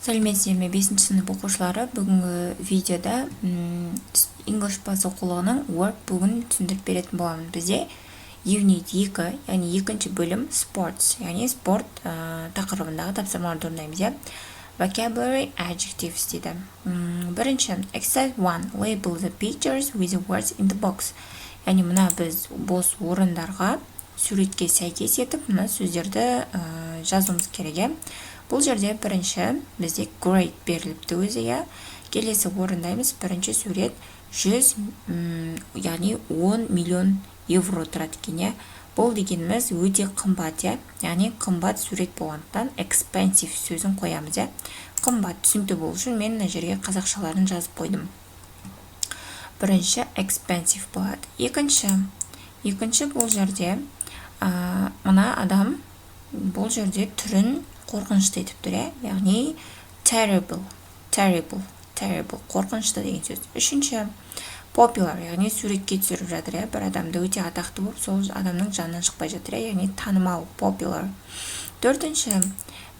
Сәлеметсіздер ме 5-ші сынып оқушылары, бүгінгі видеода English баз оқулығының Workbook'ын түсіндіріп беретін боламын. Бізде Unit 2, яғни екінші бөлім Sports, яғни спорт тақырыбындағы тапсырмаларды орындаймыз. Vocabulary adjectives дейді. Бірінші, Exercise 1. Label the pictures with the words in the box. Яғни мына біз бос орындарға суретке сәйкес етіп, мына сөздерді жазуымыз керек. Бұл жерде бірінші бізде grade беріліпті өзі. Келесі орындаймыз. Бірінші сурет 100, яғни 10 миллион евро тұрады екен. Бұл дегеніміз өте қымбат, яғни қымбат сурет болғандықтан expensive сөзін қоямыз. Қымбат түсінікті болу үшін мен мына жерге қазақшаларын жазып қойдым. Бірінші expensive болады. Екінші бұл жерде мына адам бұл жерде түрін қорқынышты етіп тұр, яғни terrible, қорқынышты деген сөз. Үшінші, popular, яғни суретке түсіріп жатыр, бір адамды өте атақты болып, сол адамның жанынан шықпай жатыр, яғни танымал, popular. Төртінші,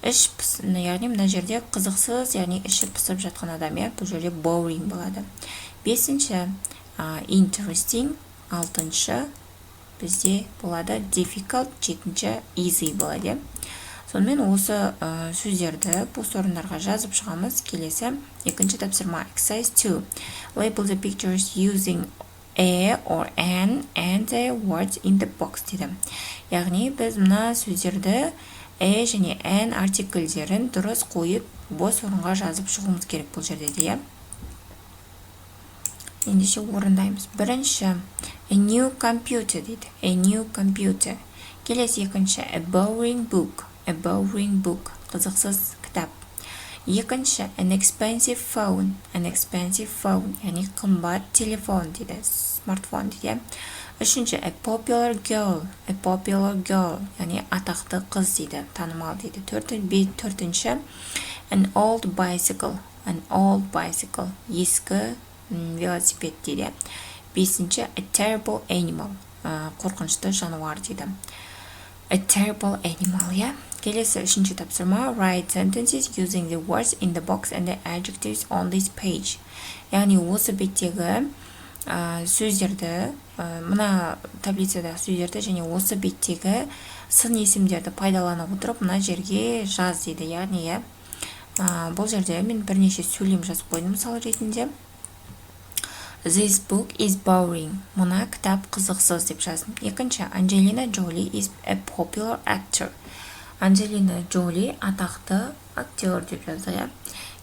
яғни мына жерде қызықсыз, яғни іші пысып жатқан адам, бұл жерде boring болады. Бесінші, interesting. Алтыншы, бізде болады difficult. Жетінші, easy болады. Сонымен осы сөздерді бос орындарға жазып шығамыз. Келесі екінші тапсырма Exercise 2. Label the pictures using a or an and the words in the box дейді. Яғни біз мына сөздерді a және an артиклдерін дұрыс қойып бос орынға жазып шығуымыз керек бұл жерде де. Ендеше орындаймыз. Бірінші a new computer дейді. A new computer. Келесі екінші a boring book. A boring book, қызықсыз кітап. Екінші, an expensive phone. An expensive phone, яғни қымбат телефон дейді, смартфон дейді. Үшінші, a popular girl. A popular girl, яғни атақты қыз дейді, танымал дейді. Төртінші, an old bicycle. An old bicycle, ескі велосипед дейді. Бесінші, a terrible animal. Қорқынышты жануар дейді. A terrible animal, Келесі үшінші тапсырма write sentences using the words in the box and the adjectives on this page. Яғни осы беттегі сөздерді, мына таблицадағы сөздерді және осы беттегі сын есімдерді пайдалана отырып мына жерге жаз дейді. Яғни бұл жерде мен бірнеше сөйлем жазып қойдым мысал ретінде. This book is boring. Мына кітап қызықсыз деп жаздым. Екінші, Angelina Jolie is a popular actor. Angelina Jolie атақты актер деп жазды.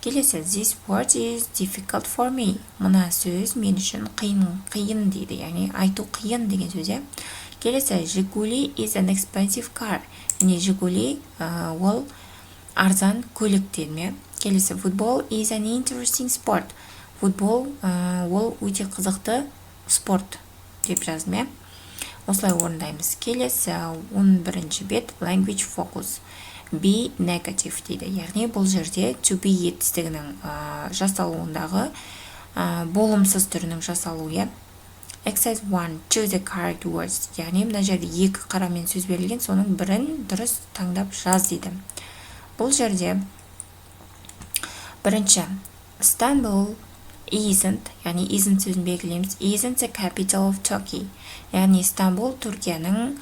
Келесі, this word is difficult for me. Мына сөз мен үшін қиын дейді, яғни айту қиын деген сөз. Келесі, Жигули is an expensive car. Яғни Жигули ол арзан көлік дейді. Келесі, football is an interesting sport. Футбол ол өте қызықты спорт деп жаздым. Осылай орындаймыз. Келесі 11-ші бет language focus. Be negative дейді. Яғни бұл жерде to be етістігінің жасалуындағы болымсыз түрінің жасалуы. Exercise 1. Choose the correct words. Яғни мына жерде екі қарамен сөз берілген, соның бірін дұрыс таңдап жаз дейді. Бұл жерде бірінші Istanbul isn't, яғни isn't сөзін белгілейміз. Isn't the capital of Turkey. Яғни Истанбул Түркияның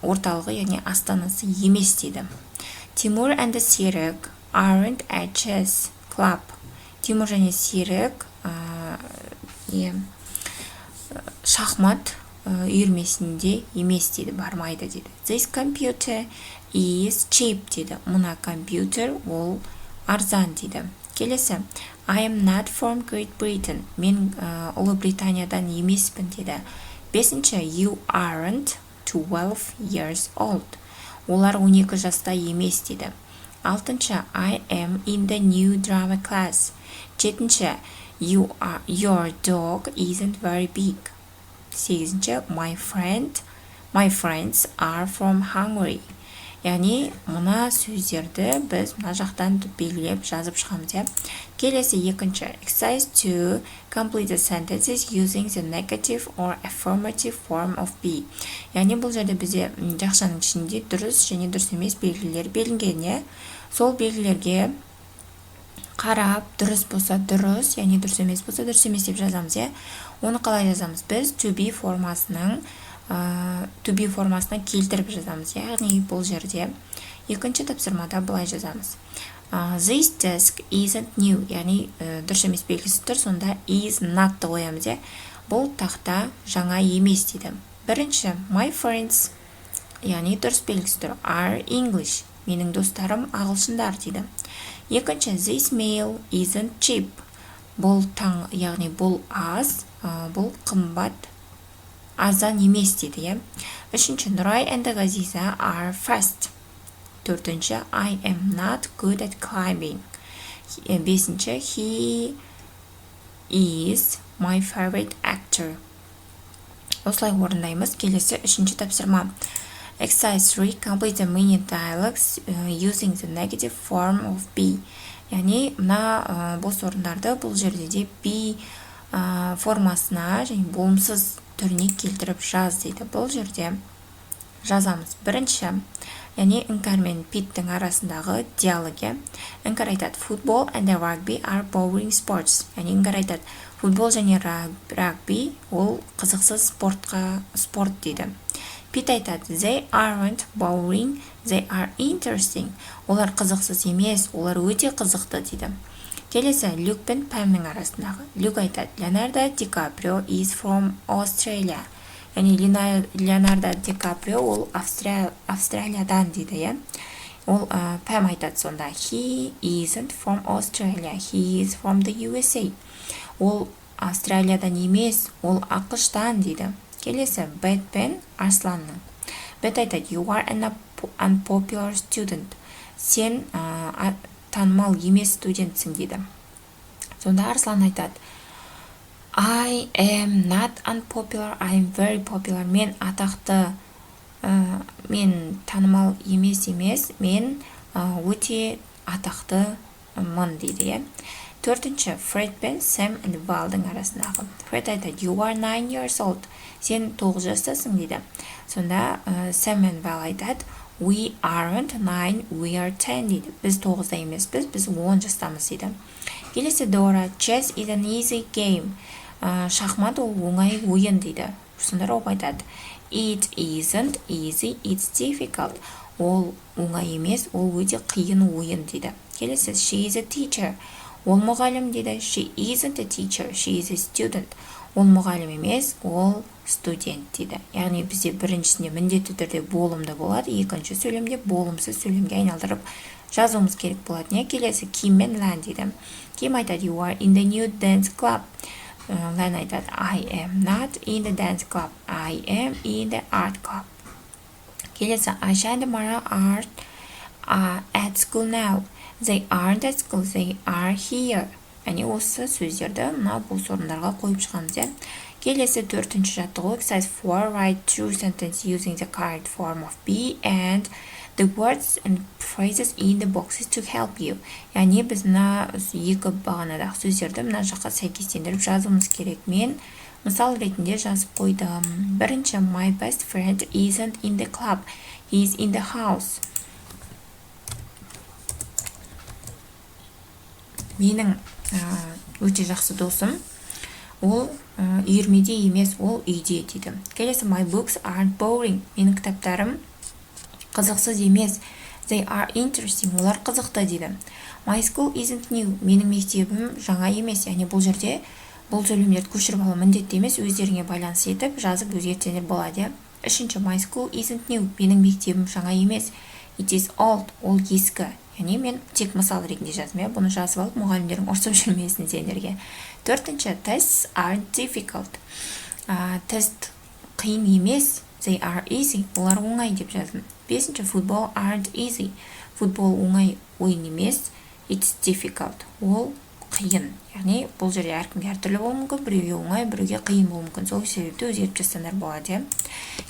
орталығы, яғни астанасы емес дейді. Тимур and the Серік aren't at chess club. Тимур және Серік шахмат үйірмесінде емес дейді, бармайды дейді. This computer is cheap дейді. Мына компьютер ол арзан дейді. Келесі, I am not from Great Britain. Мен Ұлыбританиядан емеспін дейді. Бесінші, you aren't 12 years old. Олар 12 жаста емес дейді. Алтыншы, I am in the new drama class. Жетінші, your dog isn't very big. Сегізінші, my friends are from Hungary. Яғни мына сөздерді біз мына жақтан белгілеп жазып шығамыз. Келесі екінші Exercise 2. Complete the sentences using the negative or affirmative form of be. Яғни бұл жерде бізде жақшаның ішінде дұрыс және дұрыс емес белгілер берілген. Сол белгілерге қарап, дұрыс болса дұрыс, яғни дұрыс емес болса дұрыс емес деп жазамыз, Оны қалай жазамыз? Біз to be формасына келтіріп жазамыз, яғни бұл жерде екінші тапсырмада былай жазамыз. This desk isn't new, яғни дұрыс емес белгісі тұр, сонда is not қоямыз, Бұл тақта жаңа емес дейді. Бірінші, my friends, яғни дұрыс белгісі тұр, are English, менің достарым ағылшындар дейді. Екінші, this meal isn't cheap, бұл яғни бұл аз, бұл қымбат, азан емес дейді. Үшінші, Нұрай and Ғазиза are fast. Төртінші, I am not good at climbing. Бесінші, he is my favorite actor. Осылай орындаймыз. Келесі үшінші тапсырма. Exercise 3. Complete the mini dialogues using the negative form of be. Яғни, мына бос орындарды бұл жерде де be формасына және болымсыз түріне келтіріп жаз дейді. Бұл жерде жазамыз. Бірінші, яғни іңкәр мен питтің арасындағы диалоги. Іңкәр айтады, football and rugby are boring sports. Яғни іңкәр айтады, футбол және рагби ол қызықсыз спорт дейді. Пит айтады, they aren't boring, they are interesting. Олар қызықсыз емес, олар өте қызықты дейді. Келесі, Люк пен Пәмнің арасындағы. Люк айтады, Леонардо Ди Каприо is from Australia. Яғни Леонардо Ди Каприо ол Австралиядан дейді. Ол Пәм айтады сонда, he isn't from Australia, he is from the USA. Ол Австралиядан емес, ол ақштан дейді. Келесі, Бет пен Арсланның. Бет айтады, you are an unpopular student. Сен танымал емес студентсің дейді. Сонда Арслан айтады, I am not unpopular, I am very popular. Мен атақты, мен танымал емес, мен өте атақты мын дейді. Төртінші, Фред пен Сэм and Валдың арасындағы. Фред айтады, you are 9 years old. Сен 9 жастасың дейді. Сонда Сэм and Вал айтады, we aren't 9, we are 10 дейді. Біз 9-да емеспіз, біз 10 жастамыз дейді. Келесі, Дора, chess is an easy game. Шахмат ол оңай ойын дейді. Сонда Роб айтады, it isn't easy, it's difficult. Ол оңай емес, ол өте қиын ойын дейді. Келесі, she is a teacher. Ол мұғалім дейді. She isn't a teacher, she is a student. Ол мұғалім емес, ол студент дейді. Яғни бізде біріншісінде міндетті түрде болымды болады, екінші сөйлемде болымсыз сөйлемге айналдырып жазуымыз керек болады. Келесі, Ким мен Лән дейді. Ким айтады, you are in the new dance club. Лән айтады, I am not in the dance club, I am in the art club. Келесі, Айша and Мара are at school now. They aren't at school, they are here. Яғни осы сөздерді бұл орындарға қойып шығамыз. Келесі төртінші жаттығу. Exercise 4. Write true sentence using the correct form of be and the words and phrases in the boxes to help you. Яғни біз екі бағанадағы сөздерді жаққа сәйкестендіріп жазуымыз керек. Мен мысал ретінде жазып қойдым. Бірінші, my best friend isn't in the club, he is in the house. Менің өте жақсы досым, ол үйірмеде емес, ол үйде дейді. Келесі, my books aren't boring. Менің кітаптарым қызықсыз емес. They are interesting. Олар қызықты дейді. My school isn't new. Менің мектебім жаңа емес. Яғни бұл жерде бұл сөйлемдерді көшіріп алу міндетті емес, өздеріңе байланыс етіп жазып өзгертсеңдер болады. Үшінші, my school isn't new. Менің мектебім жаңа емес. It is old. Ол ескі. Яғни мен тек мысал ретінде жаздым. Бұны жазып алып, мұғалімдердің ұрсып жүрмесін сендерге. Төртінші, tests are difficult. Тест қиын емес. They are easy. Олар оңай деп жаздым. Бесінші, football aren't easy. Футбол оңай ойын емес. It's difficult. Ол қиын. Яғни бұл жерде әркімге әртүрлі болуы мүмкін. Біреуге оңай, біреуге қиын болуы мүмкін. Сол себепті өзгертіп жазсаңдар болады.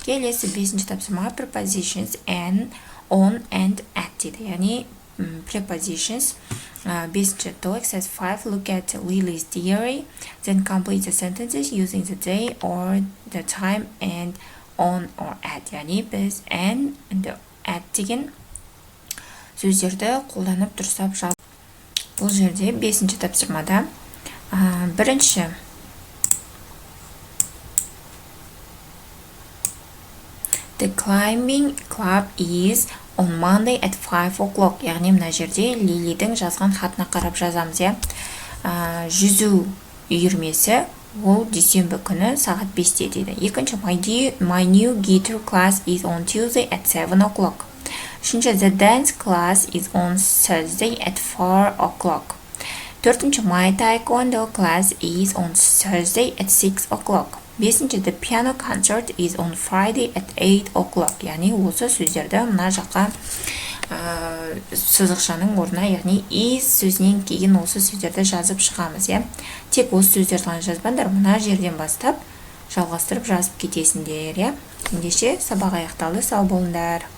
Келесі бесінші тапсырма, prepositions and on and at дейді. Яғни prepositions. Бесінші, exercise 5. Look at Lily's diary. Then complete the sentences using the day or the time and on or at. Яғни біз and at деген сөздерді қолданып дұрыстап бұл жерде 5-ші тапсырмада бірінші The climbing club is on Monday at 5 o'clock. Яғни мына жерде Лилидің жазған хатына қарап жазамыз, иә. Жүзу үйірмесі ол дүйсенбі күні сағат 5-те дейді. Екінші, my new guitar class is on Tuesday at 7 o'clock. Үшінші, the dance class is on Thursday at 4 o'clock. Төртінші, my taekwondo class is on Thursday at 6 o'clock. Бесінші, the piano concert is on Friday at 8 o'clock. Яғни осы сөздерді мына жаққа сызықшаның орнына, яғни is сөзінен кейін осы сөздерді жазып шығамыз, иә. Тек осы сөздерді ғана жазбаңдар, мына жерден бастап жалғастырып жазып кетесіңдер, иә. Ендеше сабақ аяқталды, сау болыңдар.